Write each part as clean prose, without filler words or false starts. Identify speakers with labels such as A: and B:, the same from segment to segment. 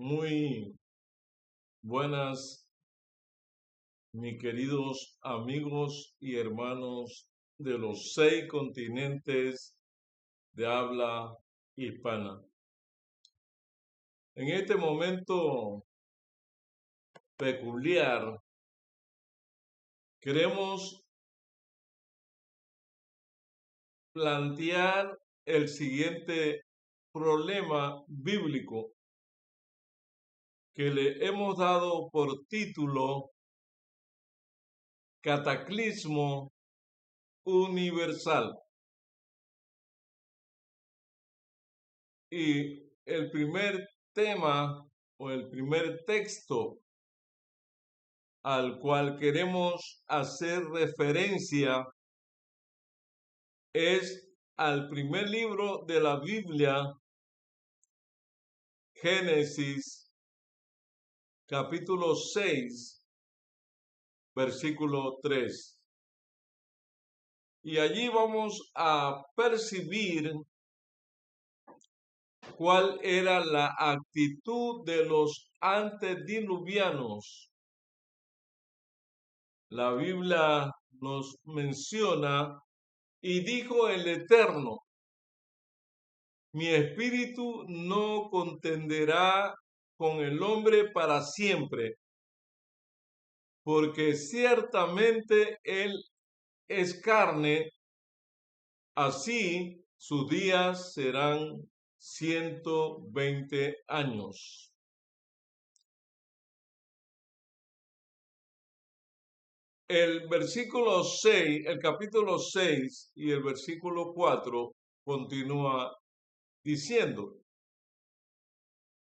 A: Muy buenas, mis queridos amigos y hermanos de los 6 continentes de habla hispana. En este momento peculiar, queremos plantear el siguiente problema bíblico que le hemos dado por título Cataclismo Universal. Y el primer tema o el primer texto al cual queremos hacer referencia es al primer libro de la Biblia, Génesis, capítulo 6, versículo 3. Y allí vamos a percibir cuál era la actitud de los antediluvianos. La Biblia nos menciona: y dijo el Eterno, mi espíritu no contenderá con el hombre para siempre, porque ciertamente él es carne, así sus días serán 120 años. El versículo 6, el capítulo 6 y el versículo 4 continúa diciendo: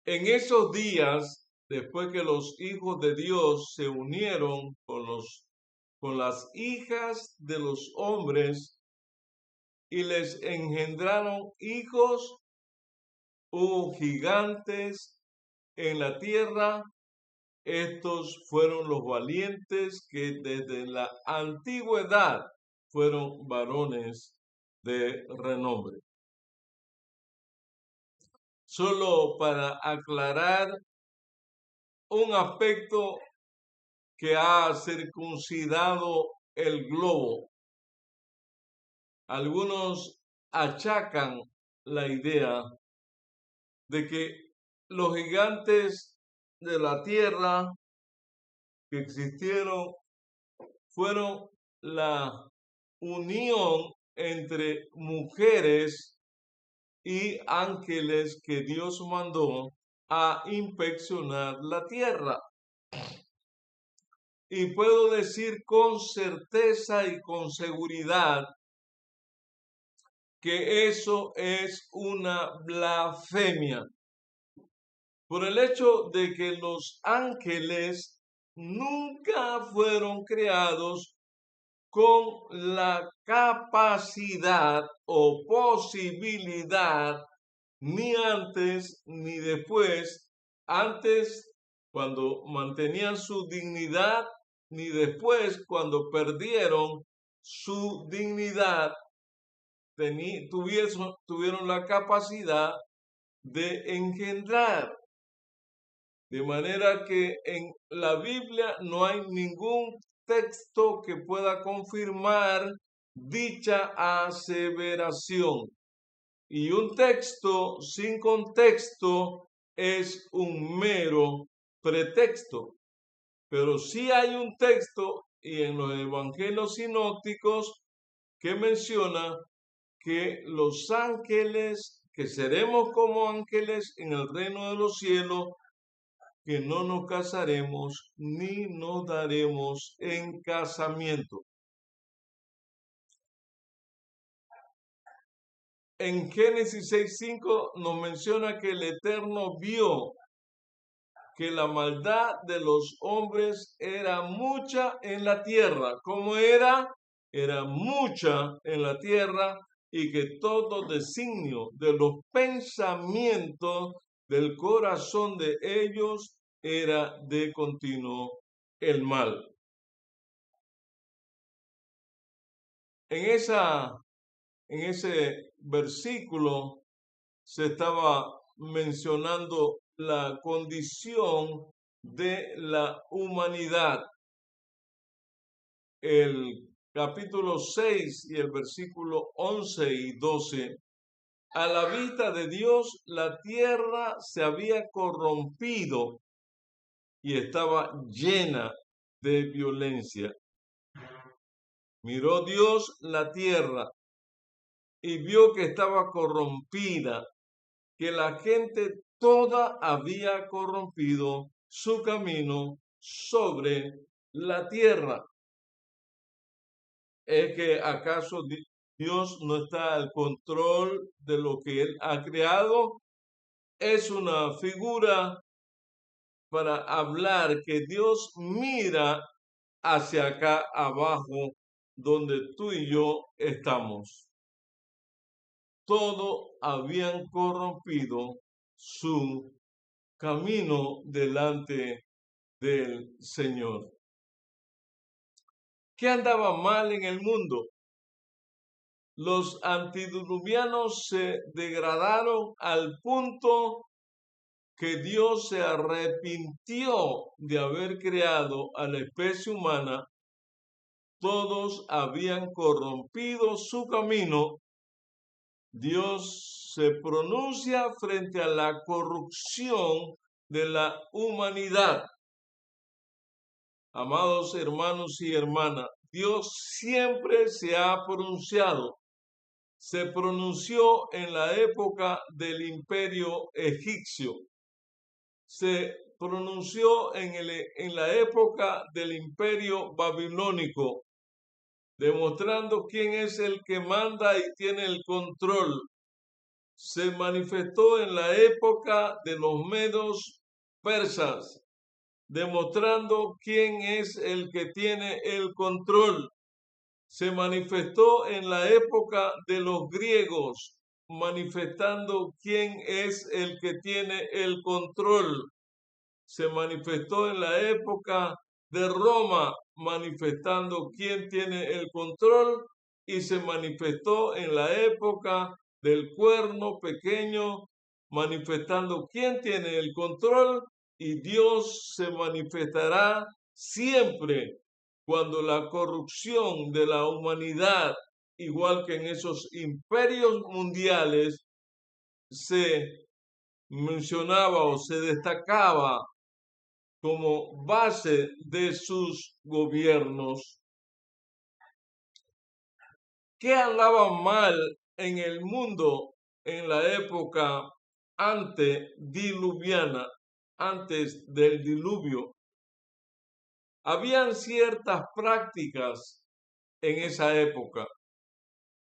A: en esos días, después que los hijos de Dios se unieron con las hijas de los hombres y les engendraron hijos, hubo gigantes en la tierra. Estos fueron los valientes que desde la antigüedad fueron varones de renombre. Solo para aclarar un aspecto que ha circuncidado el globo, algunos achacan la idea de que los gigantes de la tierra que existieron fueron la unión entre mujeres y ángeles que Dios mandó a inspeccionar la tierra. Y puedo decir con certeza y con seguridad que eso es una blasfemia, por el hecho de que los ángeles nunca fueron creados con la capacidad o posibilidad, ni antes ni después, antes cuando mantenían su dignidad, ni después cuando perdieron su dignidad, tuvieron la capacidad de engendrar. De manera que en la Biblia no hay ningún texto que pueda confirmar dicha aseveración. Y un texto sin contexto es un mero pretexto. Pero sí hay un texto, y en los evangelios sinópticos, que menciona que los ángeles, que seremos como ángeles en el reino de los cielos, que no nos casaremos ni nos daremos en casamiento. En Génesis 6:5 nos menciona que el Eterno vio que la maldad de los hombres era mucha en la tierra. ¿Cómo era? Era mucha en la tierra, y que todo designio de los pensamientos del corazón de ellos era de continuo el mal. En ese versículo se estaba mencionando la condición de la humanidad. El capítulo 6 y el versículo 11 y 12. A la vista de Dios, la tierra se había corrompido y estaba llena de violencia. Miró Dios la tierra y vio que estaba corrompida, que la gente toda había corrompido su camino sobre la tierra. ¿Es que acaso Dios no está al control de lo que Él ha creado? Es una figura para hablar que Dios mira hacia acá abajo donde tú y yo estamos. Todo habían corrompido su camino delante del Señor. ¿Qué andaba mal en el mundo? Los antediluvianos se degradaron al punto que Dios se arrepintió de haber creado a la especie humana. Todos habían corrompido su camino. Dios se pronuncia frente a la corrupción de la humanidad. Amados hermanos y hermanas, Dios siempre se ha pronunciado. Se pronunció en la época del Imperio egipcio. Se pronunció en la época del Imperio babilónico, demostrando quién es el que manda y tiene el control. Se manifestó en la época de los medos persas, demostrando quién es el que tiene el control. Se manifestó en la época de los griegos, manifestando quién es el que tiene el control. Se manifestó en la época de Roma, manifestando quién tiene el control, y se manifestó en la época del cuerno pequeño, manifestando quién tiene el control, y Dios se manifestará siempre cuando la corrupción de la humanidad, igual que en esos imperios mundiales, se mencionaba o se destacaba como base de sus gobiernos. ¿Qué andaba mal en el mundo en la época antediluviana, antes del diluvio? Habían ciertas prácticas en esa época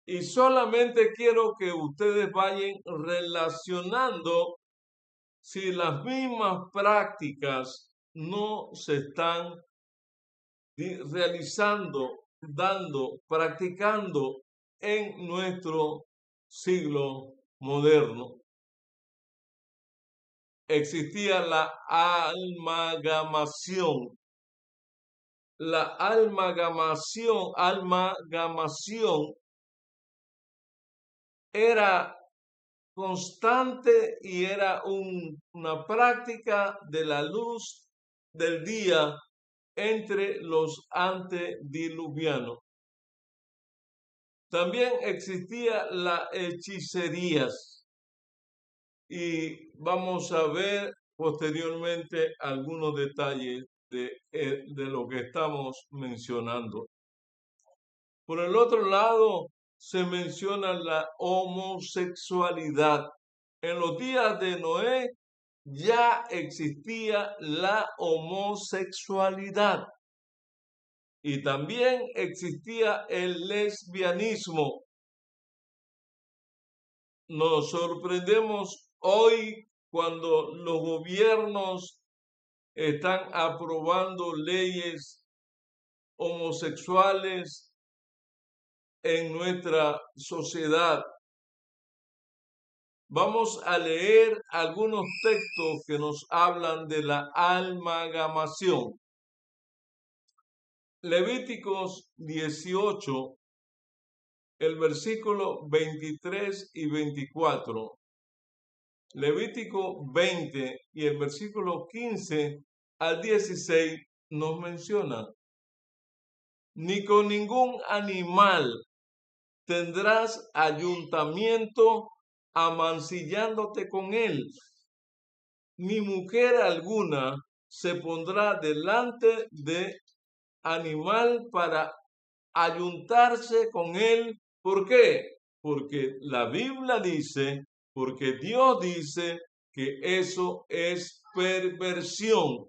A: y solamente quiero que ustedes vayan relacionando si las mismas prácticas no se están realizando, practicando en nuestro siglo moderno. Existía la amalgamación. La amalgamación era constante y era una práctica de la luz del día entre los antediluvianos. También existía la hechicerías y vamos a ver posteriormente algunos detalles de lo que estamos mencionando. Por el otro lado, se menciona la homosexualidad. En los días de Noé ya existía la homosexualidad y también existía el lesbianismo. Nos sorprendemos hoy cuando los gobiernos están aprobando leyes homosexuales en nuestra sociedad. Vamos a leer algunos textos que nos hablan de la amalgamación. Levíticos 18, el versículo 23 y 24. Levítico 20 y el versículo 15 al 16 nos menciona: ni con ningún animal tendrás ayuntamiento amancillándote con él, ni mujer alguna se pondrá delante de animal para ayuntarse con él. ¿Por qué? Porque la Biblia dice, porque Dios dice que eso es perversión.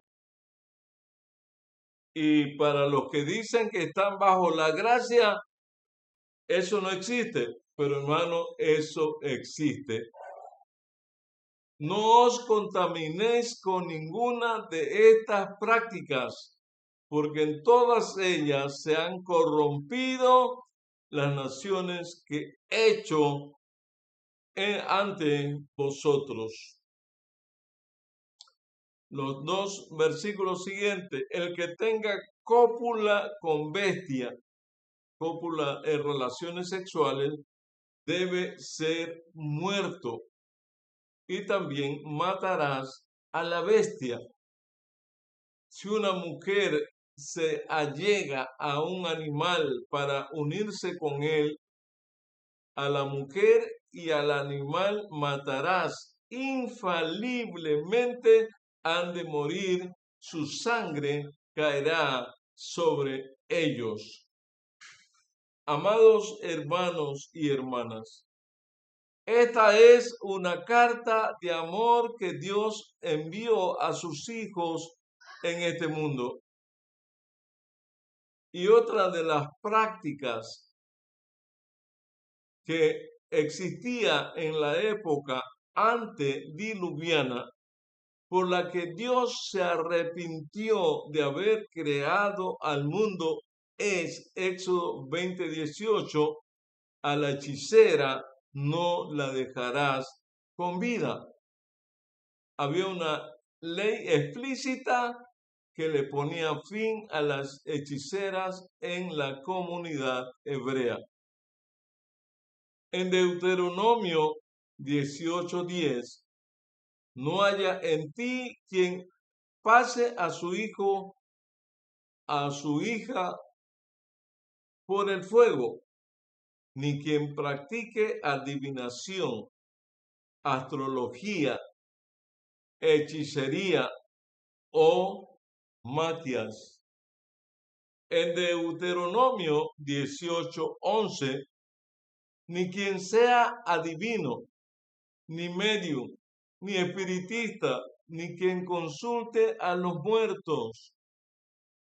A: Y para los que dicen que están bajo la gracia, eso no existe. Pero hermano, eso existe. No os contaminéis con ninguna de estas prácticas, porque en todas ellas se han corrompido las naciones que he hecho ante vosotros. Los dos versículos siguientes: el que tenga cópula con bestia, cópula en relaciones sexuales, debe ser muerto, y también matarás a la bestia. Si una mujer se allega a un animal para unirse con él, a la mujer y al animal matarás. Infaliblemente han de morir, su sangre caerá sobre ellos. Amados hermanos y hermanas, esta es una carta de amor que Dios envió a sus hijos en este mundo. Y otra de las prácticas que existía en la época antediluviana, por la que Dios se arrepintió de haber creado al mundo, es Éxodo 20:18: a la hechicera no la dejarás con vida. Había una ley explícita que le ponía fin a las hechiceras en la comunidad hebrea. En Deuteronomio 18:10: no haya en ti quien pase a su hijo, a su hija por el fuego, ni quien practique adivinación, astrología, hechicería o magias. En Deuteronomio 18:11: ni quien sea adivino, ni medium, ni espiritista, ni quien consulte a los muertos.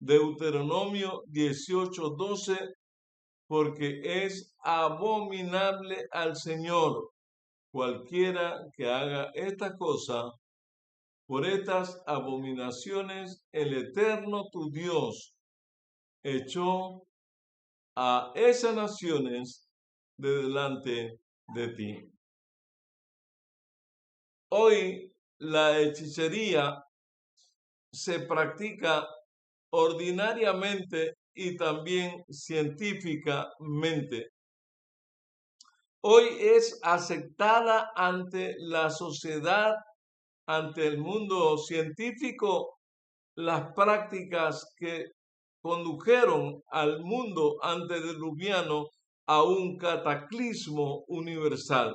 A: Deuteronomio 18:12: porque es abominable al Señor cualquiera que haga esta cosa. Por estas abominaciones el Eterno tu Dios echó a esas naciones de delante de ti. Hoy la hechicería se practica ordinariamente y también científicamente. Hoy es aceptada ante la sociedad, ante el mundo científico, las prácticas que condujeron al mundo antediluviano a un cataclismo universal.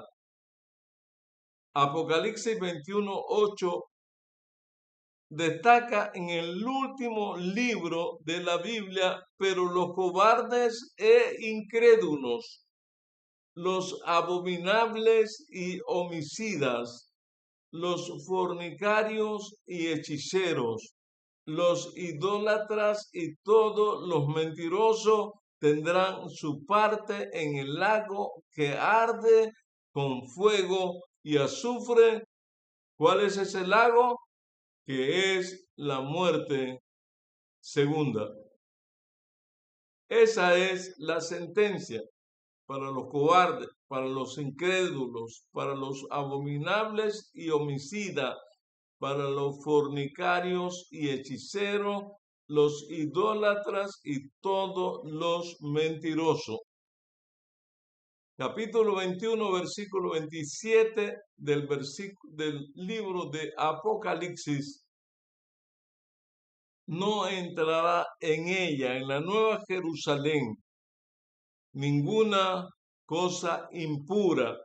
A: Apocalipsis 21:8 destaca en el último libro de la Biblia: pero los cobardes e incrédulos, los abominables y homicidas, los fornicarios y hechiceros, los idólatras y todos los mentirosos tendrán su parte en el lago que arde con fuego y azufre. ¿Cuál es ese lago? Que es la muerte segunda. Esa es la sentencia para los cobardes, para los incrédulos, para los abominables y homicidas, para los fornicarios y hechiceros, los idólatras y todos los mentirosos. capítulo 21, versículo 27 del libro de Apocalipsis, no entrará en ella, en la nueva Jerusalén, ninguna cosa impura,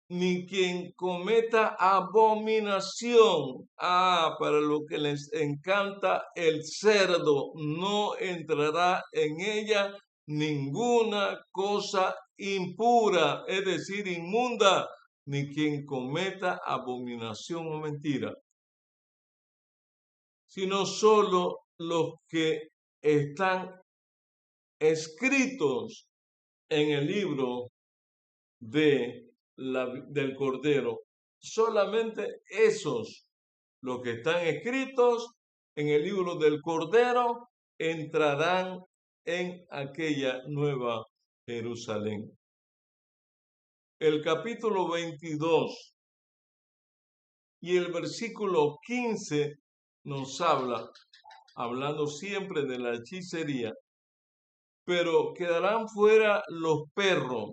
A: ni quien cometa abominación. Para lo que les encanta el cerdo, no entrará en ella ninguna cosa impura, es decir, inmunda, ni quien cometa abominación o mentira, sino solo los que están escritos en el libro del Cordero. Solamente esos, los que están escritos en el libro del Cordero, entrarán en aquella nueva Jerusalén. El capítulo 22 y el versículo 15 nos habla, hablando siempre de la hechicería, pero quedarán fuera los perros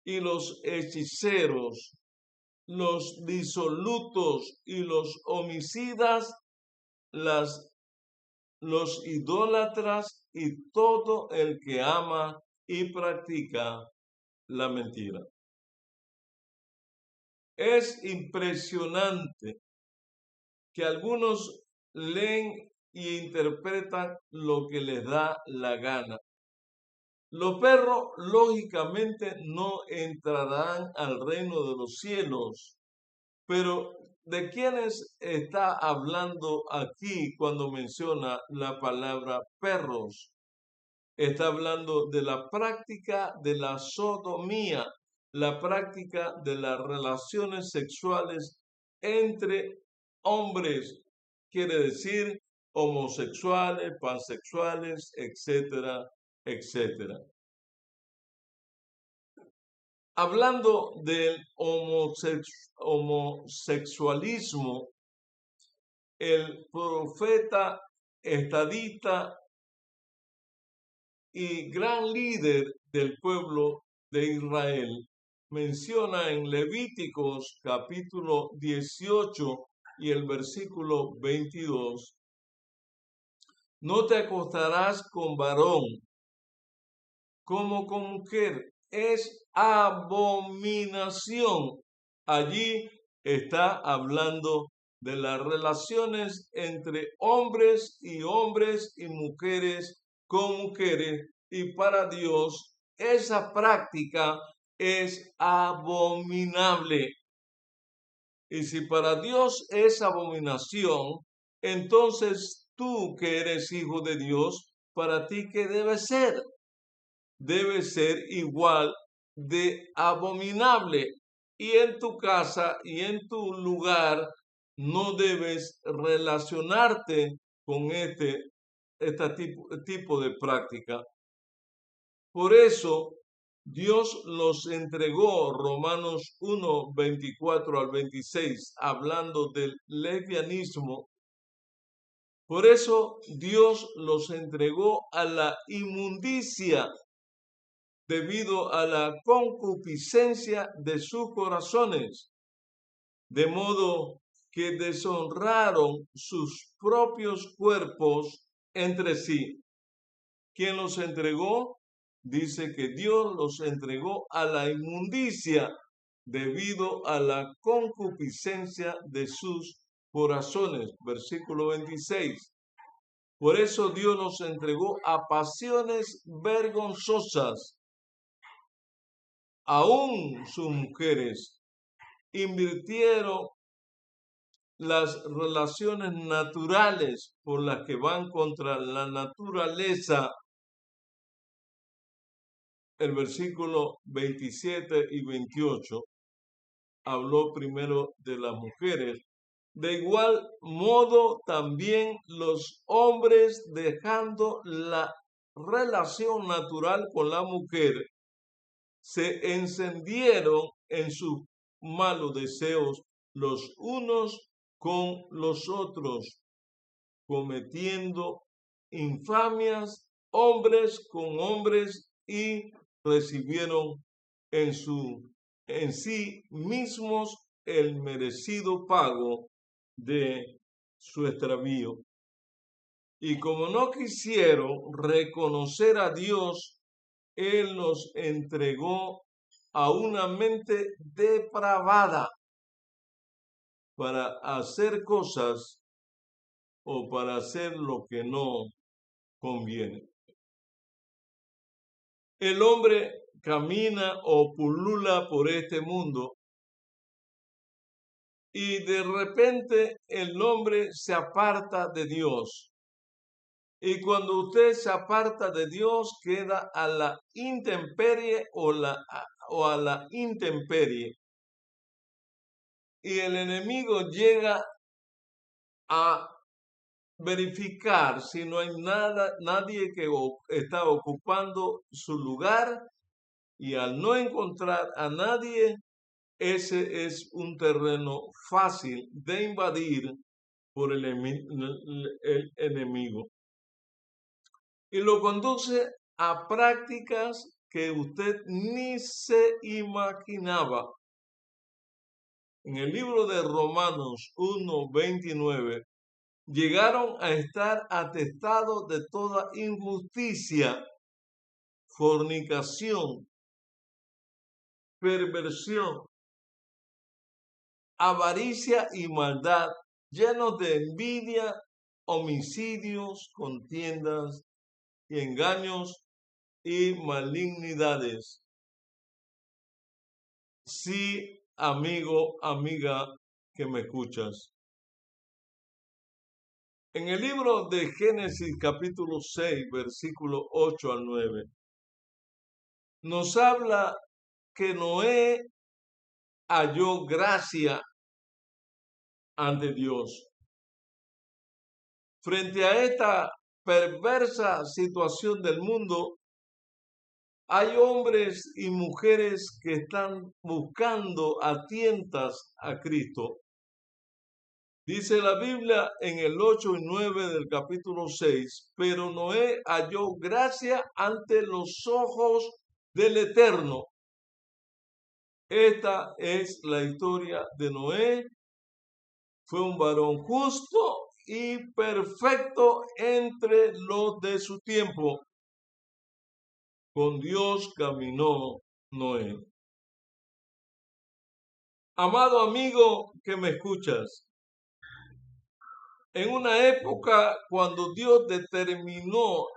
A: y los hechiceros, los disolutos y los homicidas, los idólatras y todo el que ama y practica la mentira. Es impresionante que algunos leen y interpretan lo que les da la gana. Los perros, lógicamente, no entrarán al reino de los cielos. Pero, ¿de quiénes está hablando aquí cuando menciona la palabra perros? Está hablando de la práctica de la sodomía, la práctica de las relaciones sexuales entre hombres, quiere decir homosexuales, pansexuales, etcétera, etcétera. Hablando del homosexualismo, el profeta, estadista y gran líder del pueblo de Israel menciona en Levíticos capítulo 18 y el versículo 22: no te acostarás con varón como con mujer, es abominación. Allí está hablando de las relaciones entre hombres y mujeres con mujeres, y para Dios esa práctica es abominable. Y si para Dios es abominación, entonces tú que eres hijo de Dios, para ti ¿qué debe ser? Debe ser igual de abominable. Y en tu casa y en tu lugar no debes relacionarte con este tipo de práctica. Por eso Dios los entregó, Romanos 1, 24 al 26, hablando del lesbianismo. Por eso Dios los entregó a la inmundicia, debido a la concupiscencia de sus corazones, de modo que deshonraron sus propios cuerpos entre sí. ¿Quién los entregó? Dice que Dios los entregó a la inmundicia debido a la concupiscencia de sus corazones. Versículo 26. Por eso Dios los entregó a pasiones vergonzosas. Aún sus mujeres invirtieron las relaciones naturales por las que van contra la naturaleza. El versículo 27 y 28 habló primero de las mujeres. De igual modo, también los hombres, dejando la relación natural con la mujer, se encendieron en sus malos deseos los unos con los otros, cometiendo infamias hombres con hombres y recibieron en sí mismos el merecido pago de su extravío. Y como no quisieron reconocer a Dios, Él los entregó a una mente depravada para hacer cosas o para hacer lo que no conviene. El hombre camina o pulula por este mundo y de repente el hombre se aparta de Dios. Y cuando usted se aparta de Dios, queda a la intemperie o a la intemperie. Y el enemigo llega a verificar si no hay nadie que está ocupando su lugar, y al no encontrar a nadie, ese es un terreno fácil de invadir por el enemigo. Y lo conduce a prácticas que usted ni se imaginaba. En el libro de Romanos 1:29, llegaron a estar atestados de toda injusticia, fornicación, perversión, avaricia y maldad, llenos de envidia, homicidios, contiendas y engaños y malignidades. Sí, amigo, amiga, que me escuchas. En el libro de Génesis capítulo 6, versículo 8 al 9, nos habla que Noé halló gracia ante Dios. Frente a esta perversa situación del mundo, hay hombres y mujeres que están buscando a tientas a Cristo. Dice la Biblia en el 8 y 9 del capítulo 6, pero Noé halló gracia ante los ojos del Eterno. Esta es la historia de Noé. Fue un varón justo y perfecto entre los de su tiempo. Con Dios caminó Noé. Amado amigo que me escuchas, en una época cuando Dios determinó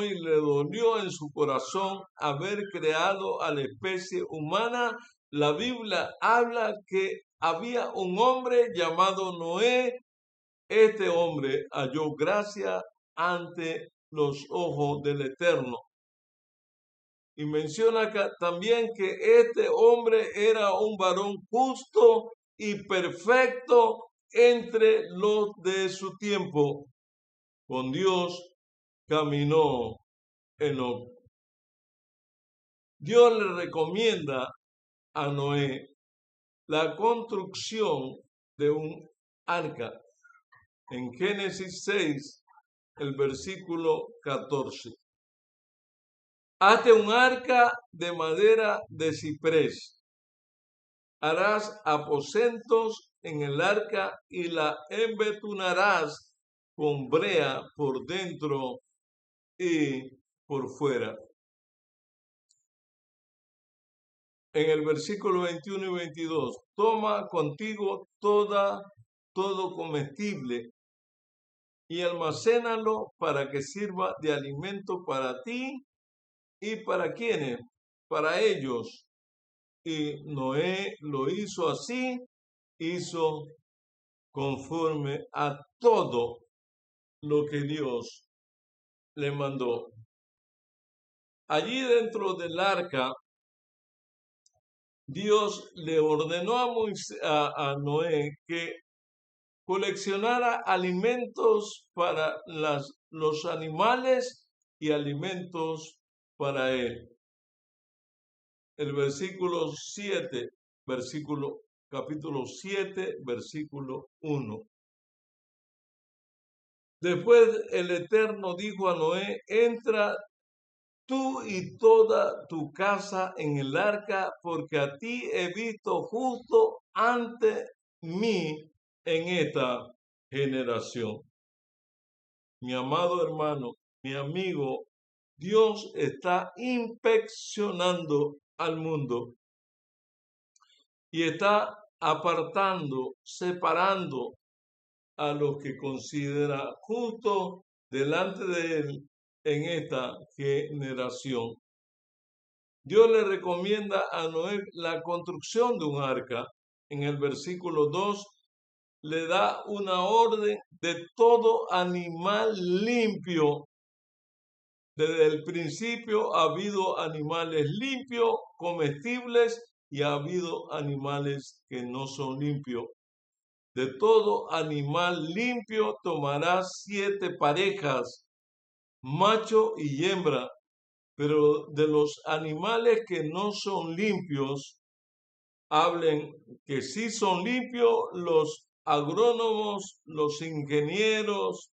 A: y le dolió en su corazón haber creado a la especie humana, la Biblia habla que había un hombre llamado Noé. Este hombre halló gracia ante los ojos del Eterno. Y menciona también que este hombre era un varón justo y perfecto entre los de su tiempo. Con Dios caminó Enoc. Dios le recomienda a Noé la construcción de un arca. En Génesis 6, el versículo 14. Hazte un arca de madera de ciprés. Harás aposentos en el arca y la embetunarás con brea por dentro y por fuera. En el versículo 21 y 22, toma contigo todo comestible y almacénalo para que sirva de alimento para ti y para quienes, para ellos. Y Noé lo hizo así, hizo conforme a todo lo que Dios le mandó. Allí dentro del arca, Dios le ordenó a Noé que coleccionara alimentos para los animales y alimentos para él. El capítulo 7, versículo 1. Después el Eterno dijo a Noé, entra tú y toda tu casa en el arca, porque a ti he visto justo ante mí en esta generación. Mi amado hermano, mi amigo, Dios está inspeccionando al mundo y está apartando, separando a los que considera justo delante de él en esta generación. Dios le recomienda a Noé la construcción de un arca. En el versículo 2 le da una orden de todo animal limpio. Desde el principio ha habido animales limpios, comestibles, y ha habido animales que no son limpios. De todo animal limpio tomarás 7 parejas, macho y hembra, pero de los animales que no son limpios, hablen que sí son limpios los agrónomos, los ingenieros,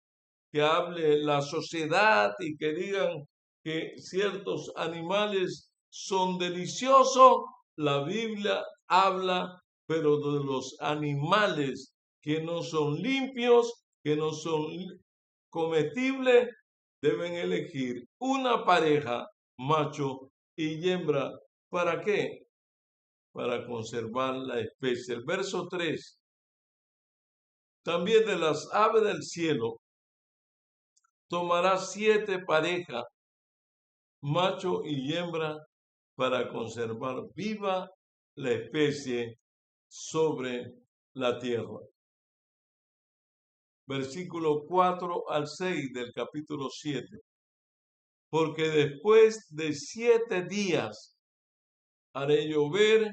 A: que hable la sociedad y que digan que ciertos animales son deliciosos. La Biblia habla, pero de los animales que no son limpios, que no son comestibles, deben elegir una pareja, macho y hembra. ¿Para qué? Para conservar la especie. El verso 3. También de las aves del cielo tomarás 7 parejas, macho y hembra, para conservar viva la especie sobre la tierra. Versículo 4 al 6 del capítulo 7. Porque después de 7 días haré llover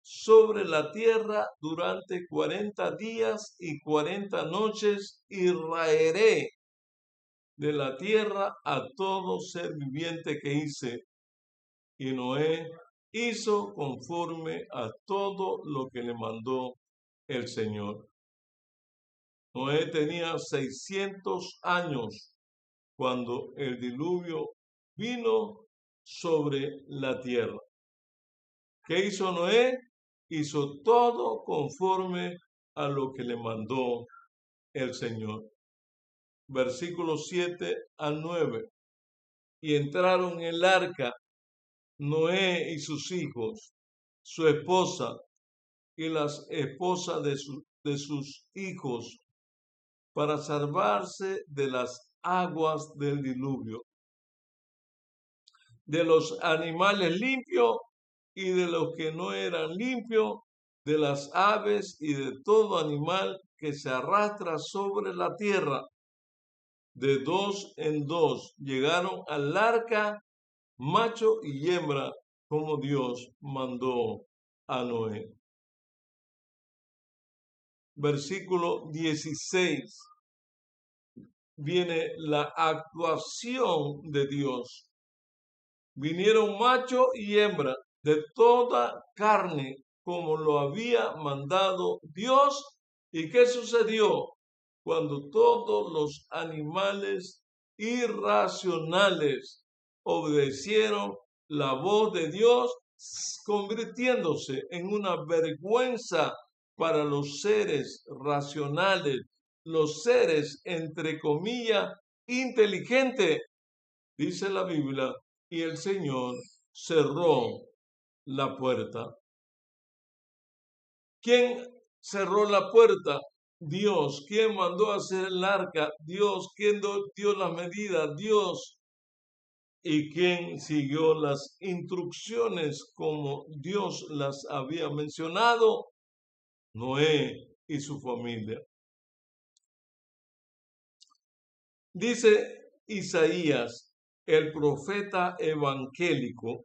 A: sobre la tierra durante 40 días y 40 noches, y raeré de la tierra a todo ser viviente que hice. Y Noé hizo conforme a todo lo que le mandó el Señor. Noé tenía 600 años cuando el diluvio vino sobre la tierra. ¿Qué hizo Noé? Hizo todo conforme a lo que le mandó el Señor. Versículos 7 al 9. Y entraron en el arca Noé y sus hijos, su esposa y las esposas de sus hijos, para salvarse de las aguas del diluvio, de los animales limpios y de los que no eran limpios, de las aves y de todo animal que se arrastra sobre la tierra. De 2 en 2 llegaron al arca, macho y hembra, como Dios mandó a Noé. Versículo 16. Viene la actuación de Dios. Vinieron macho y hembra de toda carne, como lo había mandado Dios. ¿Y qué sucedió? Cuando todos los animales irracionales obedecieron la voz de Dios, convirtiéndose en una vergüenza para los seres racionales, los seres, entre comillas, inteligentes, dice la Biblia, y el Señor cerró la puerta. ¿Quién cerró la puerta? Dios. ¿Quién mandó a hacer el arca? Dios. ¿Quién dio las medidas? Dios. ¿Y quién siguió las instrucciones como Dios las había mencionado? Noé y su familia. Dice Isaías, el profeta evangélico,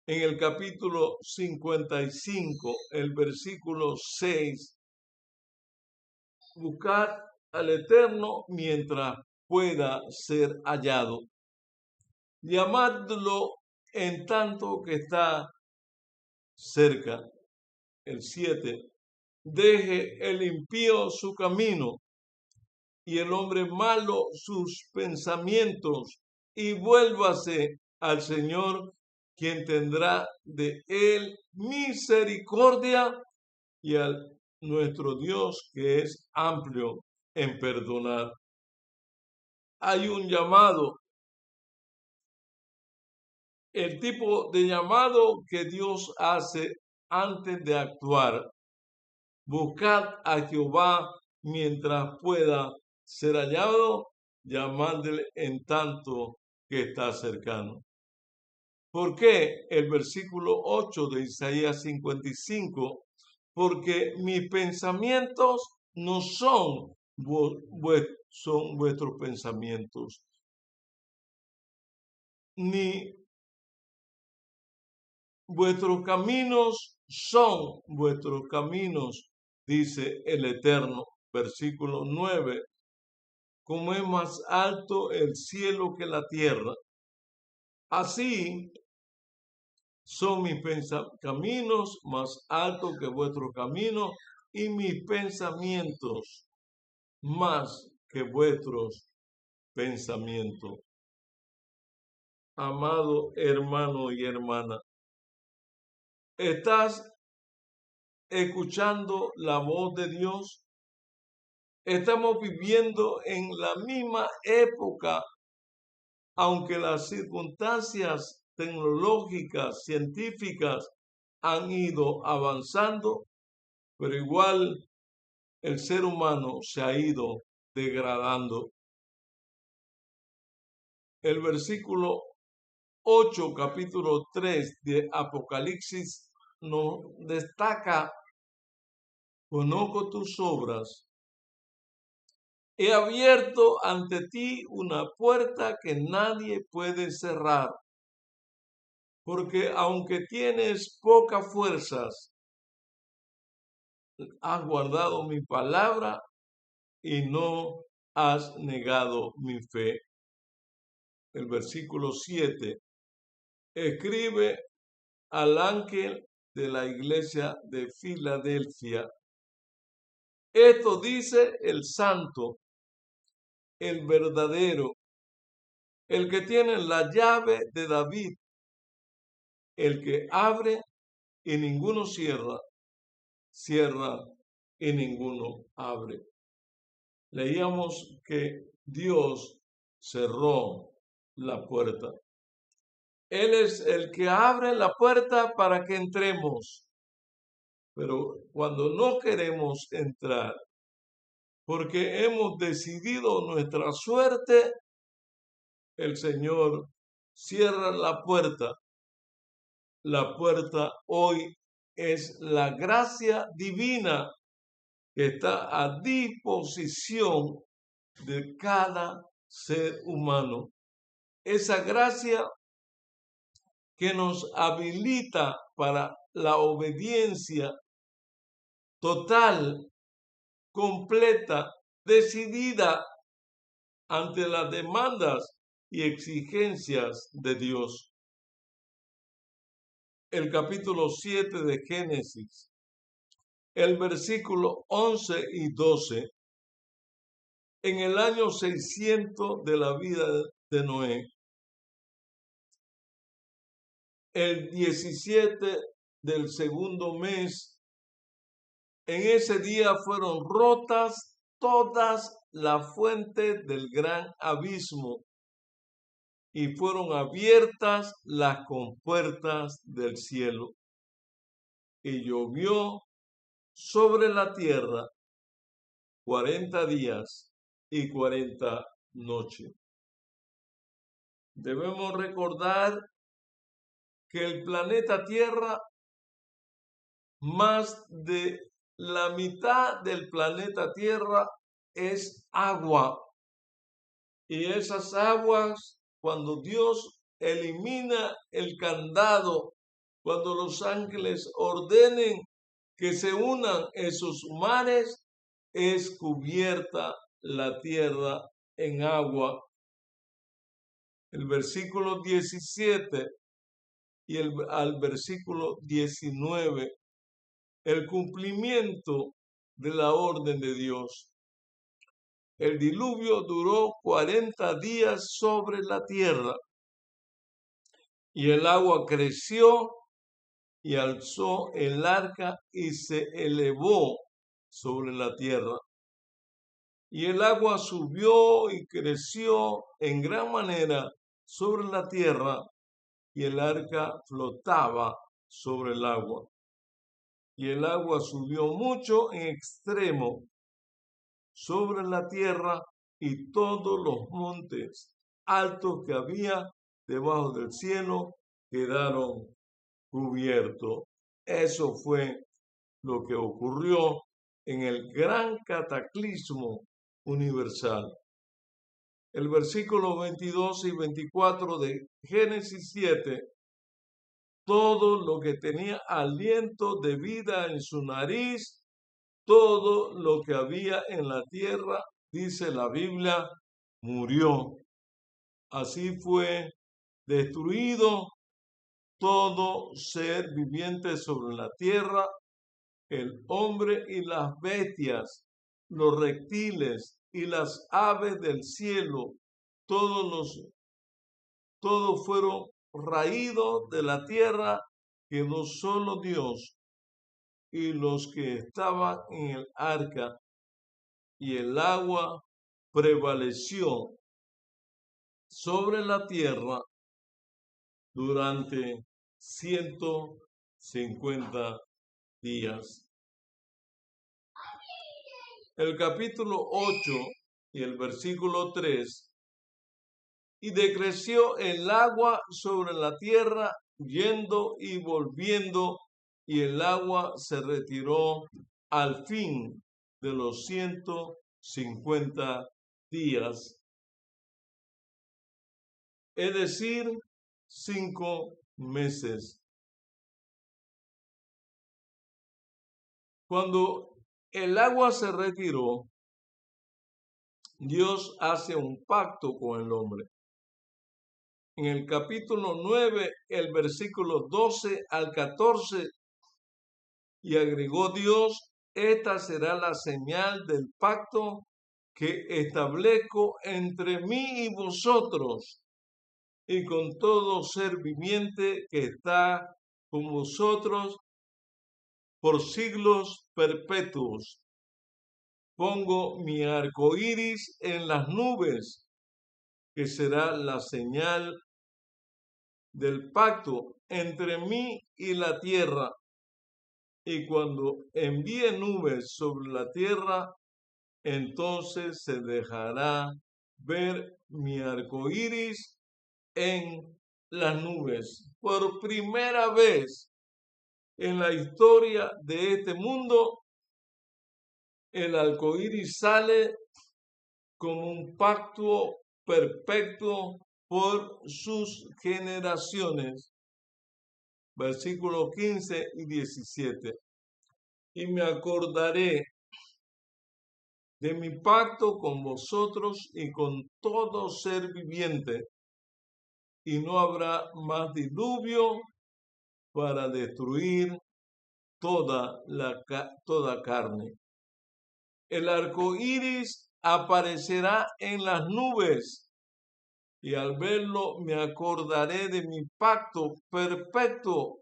A: en el capítulo 55, el versículo 6, buscar al Eterno mientras pueda ser hallado, llamadlo en tanto que está cerca. El 7, deje el impío su camino y el hombre malo sus pensamientos, y vuélvase al Señor, quien tendrá de él misericordia, y al nuestro Dios, que es amplio en perdonar. Hay un llamado, el tipo de llamado que Dios hace antes de actuar. Buscad a Jehová mientras pueda ser hallado, llamadle en tanto que está cercano. ¿Por qué? El versículo 8 de Isaías 55, porque mis pensamientos no son, son vuestros pensamientos, ni vuestros caminos son vuestros caminos, dice el Eterno. Versículo 9, como es más alto el cielo que la tierra, así son mis caminos más altos que vuestros caminos, y mis pensamientos más que vuestros pensamientos. Amado hermano y hermana, ¿estás escuchando la voz de Dios? Estamos viviendo en la misma época, aunque las circunstancias tecnológicas, científicas han ido avanzando, pero igual el ser humano se ha ido degradando. El versículo 8, capítulo 3 de Apocalipsis nos destaca: conozco tus obras. He abierto ante ti una puerta que nadie puede cerrar, porque aunque tienes pocas fuerzas, has guardado mi palabra y no has negado mi fe. El versículo 7, escribe al ángel de la iglesia de Filadelfia: esto dice el santo, el verdadero, el que tiene la llave de David, el que abre y ninguno cierra, cierra y ninguno abre. Leíamos que Dios cerró la puerta. Él es el que abre la puerta para que entremos. Pero cuando no queremos entrar, porque hemos decidido nuestra suerte, el Señor cierra la puerta. La puerta hoy es la gracia divina que está a disposición de cada ser humano. Esa gracia que nos habilita para la obediencia total, completa, decidida ante las demandas y exigencias de Dios. El capítulo 7 de Génesis, el versículo 11 y 12, en el año 600 de la vida de Noé, el 17 del segundo mes, en ese día fueron rotas todas las fuentes del gran abismo y fueron abiertas las compuertas del cielo. Y llovió sobre la tierra 40 días y 40 noches. Debemos recordar que el planeta Tierra, más de la mitad del planeta Tierra es agua. Y esas aguas, cuando Dios elimina el candado, cuando los ángeles ordenen que se unan esos mares, es cubierta la tierra en agua. El versículo 17 y al versículo 19, el cumplimiento de la orden de Dios. El diluvio duró 40 días sobre la tierra, y el agua creció y alzó el arca y se elevó sobre la tierra. Y el agua subió y creció en gran manera sobre la tierra, y el arca flotaba sobre el agua. Y el agua subió mucho en extremo sobre la tierra, y todos los montes altos que había debajo del cielo quedaron cubiertos. Eso fue lo que ocurrió en el gran cataclismo universal. El versículo 22 y 24 de Génesis 7: todo lo que tenía aliento de vida en su nariz, todo lo que había en la tierra, dice la Biblia, murió. Así fue destruido todo ser viviente sobre la tierra, el hombre y las bestias, los reptiles y las aves del cielo, todos fueron raídos de la tierra, quedó solo Dios y los que estaban en el arca, y el agua prevaleció sobre la tierra durante 150 días. El capítulo 8 y el versículo 3: y decreció el agua sobre la tierra, yendo y volviendo, y el agua se retiró al fin de los 150 días, es decir, 5 meses. Cuando el agua se retiró, Dios hace un pacto con el hombre. En el capítulo 9, el versículo 12 al 14, y agregó Dios: esta será la señal del pacto que establezco entre mí y vosotros, y con todo ser viviente que está con vosotros por siglos perpetuos. Pongo mi arco iris en las nubes, que será la señal del pacto entre mí y la tierra. Y cuando envíe nubes sobre la tierra, entonces se dejará ver mi arco iris en las nubes. Por primera vez en la historia de este mundo, el arco iris sale como un pacto perpetuo por sus generaciones. Versículos 15 y 17. Y me acordaré de mi pacto con vosotros y con todo ser viviente, y no habrá más diluvio para destruir toda carne. El arco iris aparecerá en las nubes, y al verlo me acordaré de mi pacto perpetuo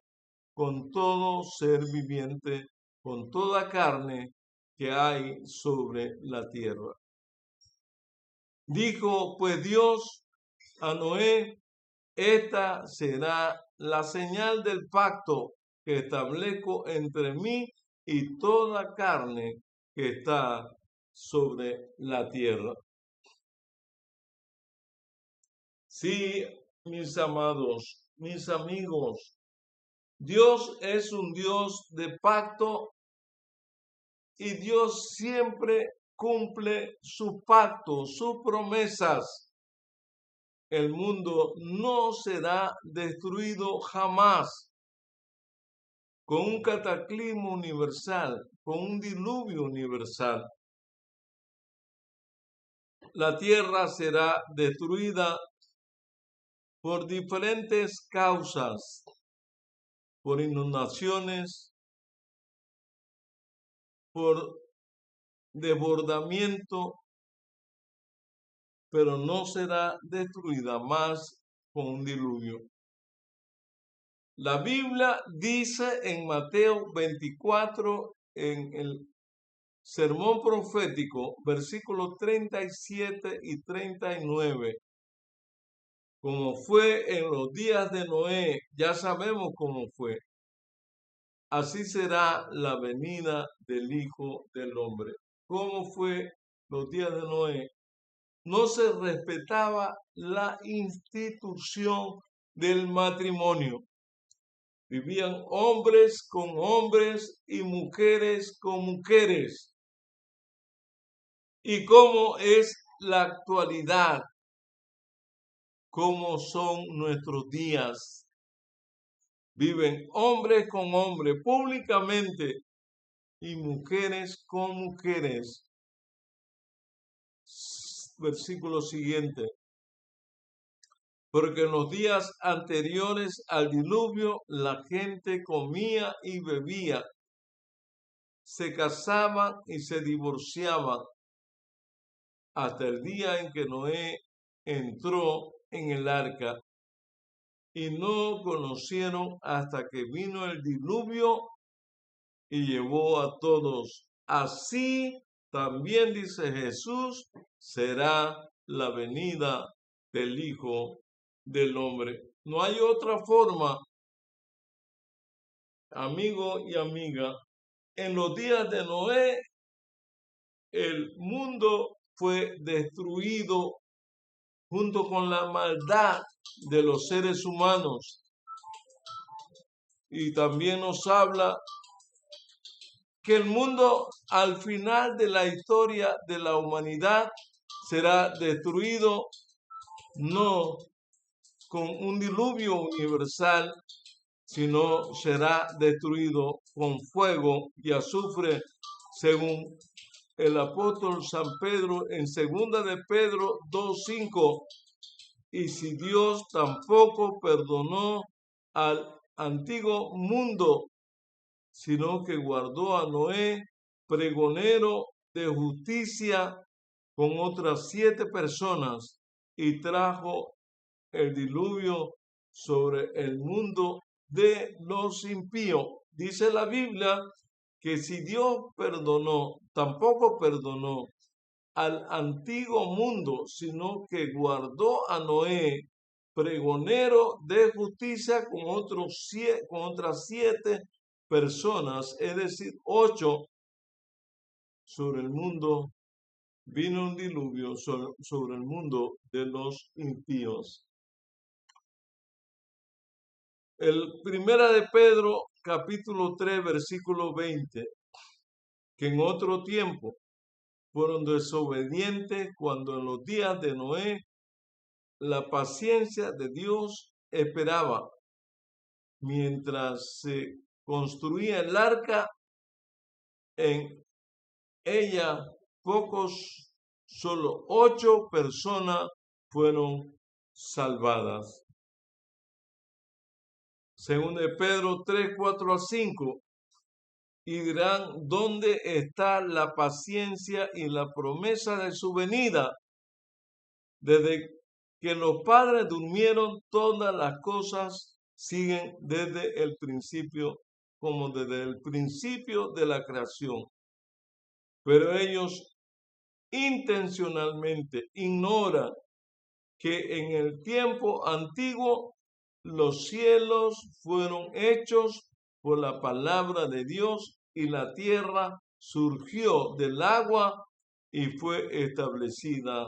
A: con todo ser viviente, con toda carne que hay sobre la tierra. Dijo pues Dios a Noé: esta será la señal del pacto que establezco entre mí y toda carne que está sobre la tierra. Sí, mis amados, mis amigos, Dios es un Dios de pacto, y Dios siempre cumple su pacto, sus promesas. El mundo no será destruido jamás con un cataclismo universal, con un diluvio universal. La tierra será destruida por diferentes causas, por inundaciones, por desbordamiento, pero no será destruida más con un diluvio. La Biblia dice en Mateo 24, en el sermón profético, versículos 37 y 39, como fue en los días de Noé, ya sabemos cómo fue. Así será la venida del Hijo del Hombre. ¿Cómo fue los días de Noé? No se respetaba la institución del matrimonio. Vivían hombres con hombres y mujeres con mujeres. ¿Y cómo es la actualidad? ¿Cómo son nuestros días? Viven hombres con hombres públicamente y mujeres con mujeres. Versículo siguiente. Porque en los días anteriores al diluvio la gente comía y bebía, se casaban y se divorciaban, hasta el día en que Noé entró en el arca, y no conocieron hasta que vino el diluvio y llevó a todos. Así también, dice Jesús, será la venida del Hijo del Hombre. No hay otra forma, amigo y amiga. En los días de Noé, el mundo fue destruido junto con la maldad de los seres humanos. Y también nos habla que el mundo al final de la historia de la humanidad será destruido no con un diluvio universal, sino será destruido con fuego y azufre, según el apóstol San Pedro en 2 de Pedro 2:5. Y si Dios tampoco perdonó al antiguo mundo, sino que guardó a Noé, pregonero de justicia, con otras 7 personas, y trajo el diluvio sobre el mundo de los impíos. Dice la Biblia que si Dios perdonó, tampoco perdonó al antiguo mundo, sino que guardó a Noé, pregonero de justicia, con otras 7 personas, es decir, 8. Sobre el mundo vino un diluvio sobre el mundo de los impíos. El Primera de Pedro, capítulo 3, versículo 20, que en otro tiempo fueron desobedientes cuando en los días de Noé la paciencia de Dios esperaba mientras se construía el arca. En ella solo 8 personas fueron salvadas. Según de Pedro 3, 4 a 5, y dirán, ¿dónde está la paciencia y la promesa de su venida? Desde que los padres durmieron, todas las cosas siguen desde el principio, como desde el principio de la creación. Pero ellos intencionalmente ignoran que en el tiempo antiguo los cielos fueron hechos por la palabra de Dios y la tierra surgió del agua y fue establecida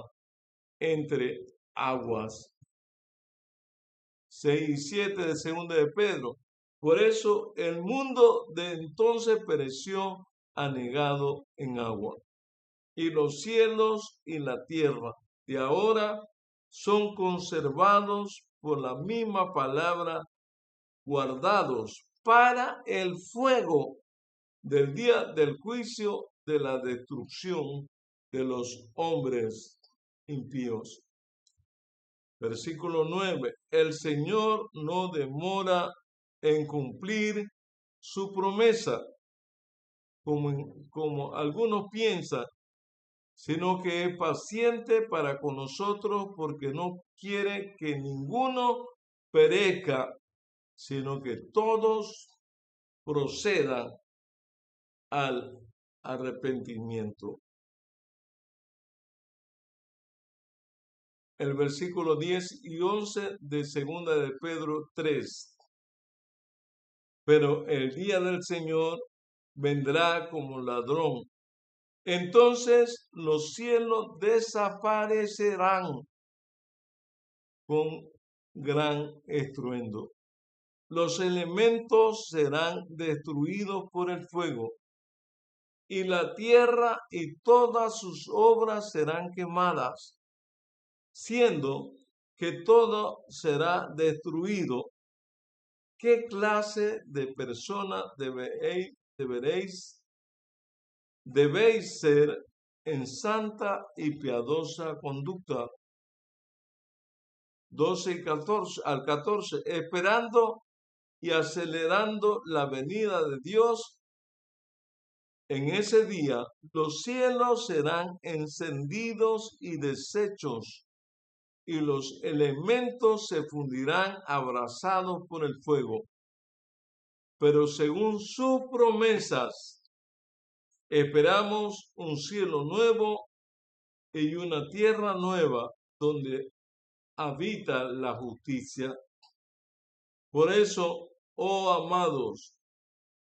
A: entre aguas. 6 y 7 de 2 de Pedro. Por eso el mundo de entonces pereció anegado en agua, y los cielos y la tierra de ahora son conservados por la misma palabra, guardados para el fuego del día del juicio, de la destrucción de los hombres impíos. Versículo 9. El Señor no demora en cumplir su promesa, como algunos piensan, sino que es paciente para con nosotros, porque no quiere que ninguno perezca, sino que todos procedan al arrepentimiento. El versículo 10 y 11 de segunda de Pedro 3. Pero el día del Señor vendrá como ladrón. Entonces los cielos desaparecerán con gran estruendo. Los elementos serán destruidos por el fuego, y la tierra y todas sus obras serán quemadas, siendo que todo será destruido. ¿Qué clase de persona debéis ser en santa y piadosa conducta? 12 y 14, al 14, esperando y acelerando la venida de Dios. En ese día los cielos serán encendidos y deshechos, y los elementos se fundirán abrasados por el fuego. Pero según sus promesas, esperamos un cielo nuevo y una tierra nueva donde habita la justicia. Por eso, oh amados,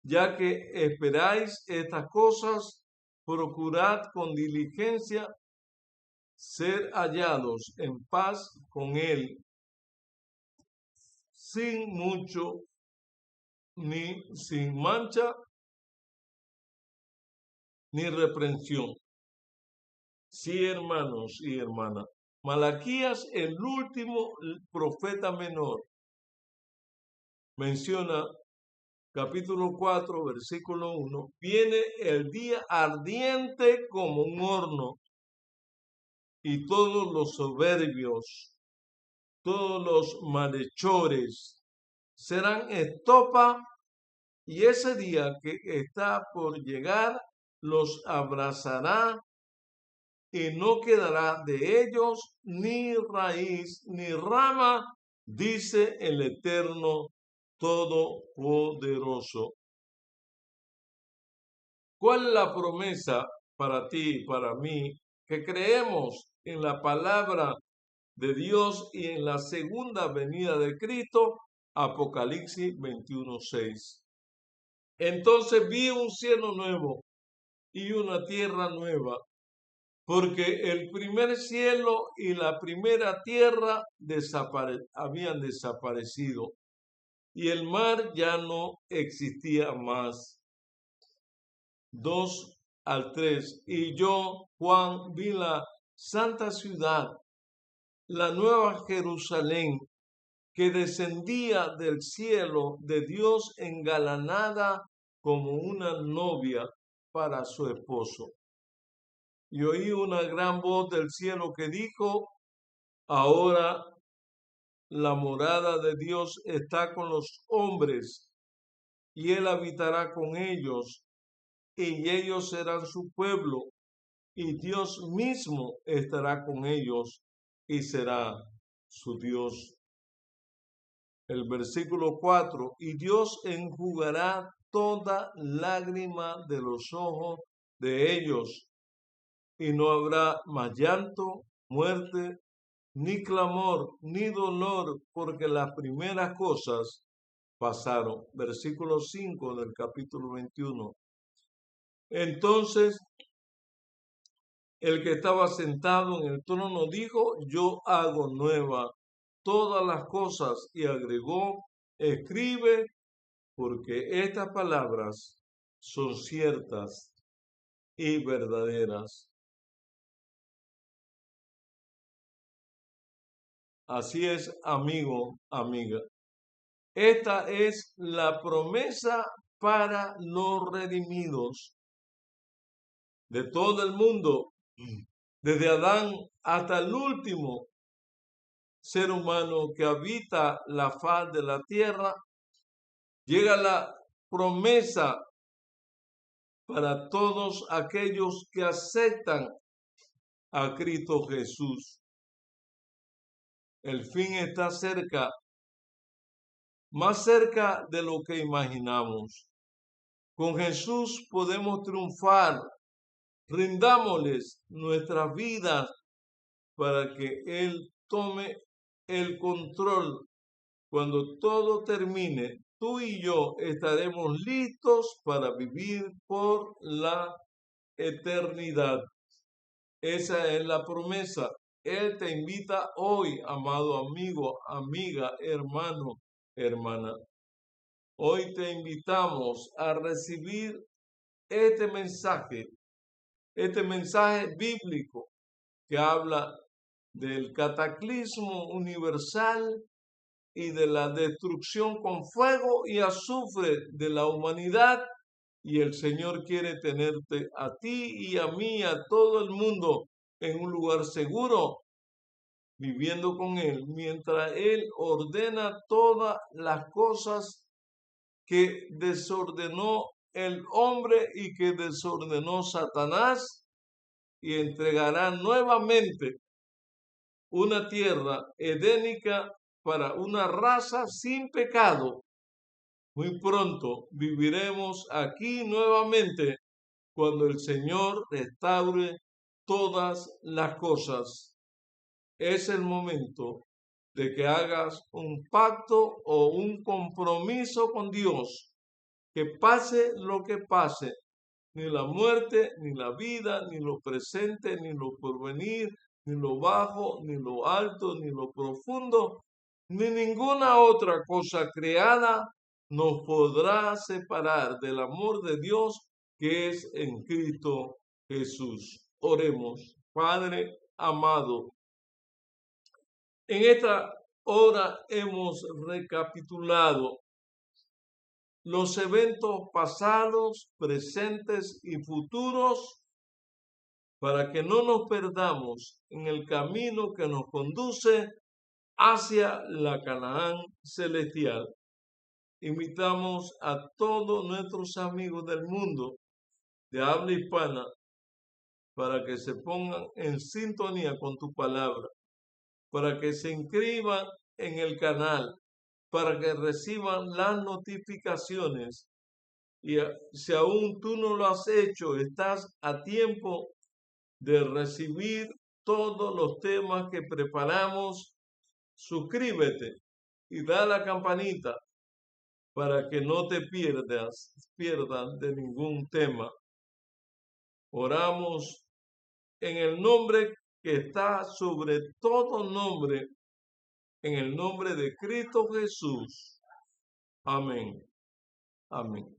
A: ya que esperáis estas cosas, procurad con diligencia ser hallados en paz con Él, sin mucho ni sin mancha ni reprensión. Sí, hermanos y hermanas. Malaquías, el último profeta menor, menciona capítulo 4, versículo 1, viene el día ardiente como un horno, y todos los soberbios, todos los malhechores serán estopa, y ese día que está por llegar los abrazará, y no quedará de ellos ni raíz ni rama, dice el Eterno Todopoderoso. ¿Cuál es la promesa para ti y para mí que creemos en la palabra de Dios y en la segunda venida de Cristo? Apocalipsis 21:6. Entonces vi un cielo nuevo y una tierra nueva, porque el primer cielo y la primera tierra habían desaparecido, y el mar ya no existía más. 2 al 3. Y yo, Juan, vi la santa ciudad, la nueva Jerusalén, que descendía del cielo de Dios, engalanada como una novia para su esposo. Y oí una gran voz del cielo que dijo: ahora la morada de Dios está con los hombres, y Él habitará con ellos, y ellos serán su pueblo, y Dios mismo estará con ellos y será su Dios. El versículo 4, y Dios enjugará toda lágrima de los ojos de ellos, y no habrá más llanto, muerte, ni clamor, ni dolor, porque las primeras cosas pasaron. Versículo 5 del capítulo 21. Entonces el que estaba sentado en el trono dijo: yo hago nueva todas las cosas, y agregó: escribe, porque estas palabras son ciertas y verdaderas. Así es, amigo, amiga. Esta es la promesa para los redimidos de todo el mundo, desde Adán hasta el último ser humano que habita la faz de la tierra. Llega la promesa para todos aquellos que aceptan a Cristo Jesús. El fin está cerca, más cerca de lo que imaginamos. Con Jesús podemos triunfar. Rindámosles nuestras vidas para que Él tome el control. Cuando todo termine, tú y yo estaremos listos para vivir por la eternidad. Esa es la promesa. Él te invita hoy, amado amigo, amiga, hermano, hermana. Hoy te invitamos a recibir este mensaje bíblico que habla del cataclismo universal y de la destrucción con fuego y azufre de la humanidad. Y el Señor quiere tenerte a ti y a mí, a todo el mundo, en un lugar seguro, viviendo con Él, mientras Él ordena todas las cosas que desordenó el hombre y que desordenó Satanás, y entregará nuevamente una tierra edénica para una raza sin pecado. Muy pronto viviremos aquí nuevamente cuando el Señor restaure todas las cosas. Es el momento de que hagas un pacto o un compromiso con Dios, que pase lo que pase, ni la muerte, ni la vida, ni lo presente, ni lo porvenir, ni lo bajo, ni lo alto, ni lo profundo, ni ninguna otra cosa creada nos podrá separar del amor de Dios que es en Cristo Jesús. Oremos. Padre amado, en esta hora hemos recapitulado los eventos pasados, presentes y futuros para que no nos perdamos en el camino que nos conduce hacia la Canaán celestial. Invitamos a todos nuestros amigos del mundo de habla hispana para que se pongan en sintonía con tu palabra, para que se inscriban en el canal, para que reciban las notificaciones. Y si aún tú no lo has hecho, estás a tiempo de recibir todos los temas que preparamos. Suscríbete y da la campanita para que no te pierdas de ningún tema. Oramos en el nombre que está sobre todo nombre, en el nombre de Cristo Jesús. Amén. Amén.